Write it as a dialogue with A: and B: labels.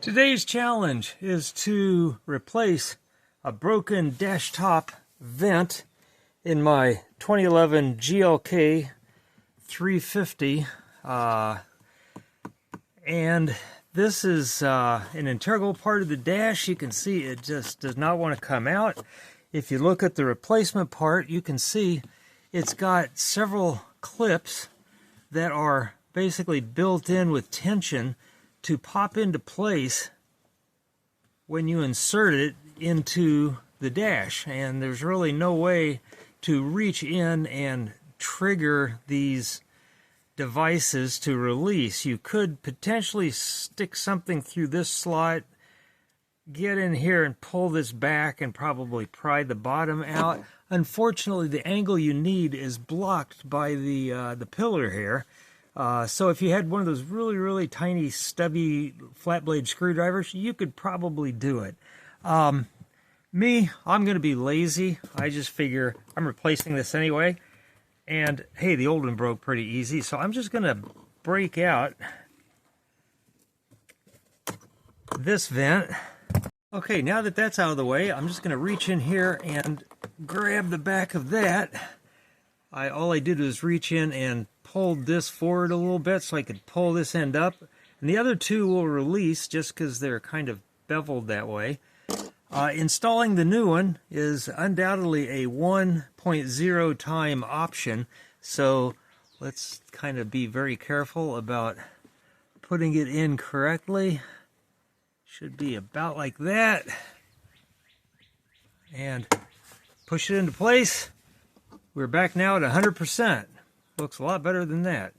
A: Today's challenge is to replace a broken dash top vent in my 2011 GLK 350, and this is an integral part of the dash. You can see it just does not want to come out. If you look at the replacement part, you can see it's got several clips that are basically built in with tension to pop into place when you insert it into the dash, and there's really no way to reach in and trigger these devices to release. You could potentially stick something through this slot, get in here and pull this back and probably pry the bottom out. Unfortunately, the angle you need is blocked by the pillar here. So if you had one of those really tiny stubby flat blade screwdrivers, you could probably do it. I'm going to be lazy. I just figure I'm replacing this anyway. And hey, the old one broke pretty easy, so I'm just going to break out this vent. Okay, now that that's out of the way, I'm just going to reach in here and grab the back of that. All I did was reach in and pulled this forward a little bit so I could pull this end up. And the other two will release just because they're kind of beveled that way. Installing the new one is undoubtedly a 1.0 time option. So let's kind of be very careful about putting it in correctly. Should be about like that. And push it into place. We're back now at 100%. Looks a lot better than that.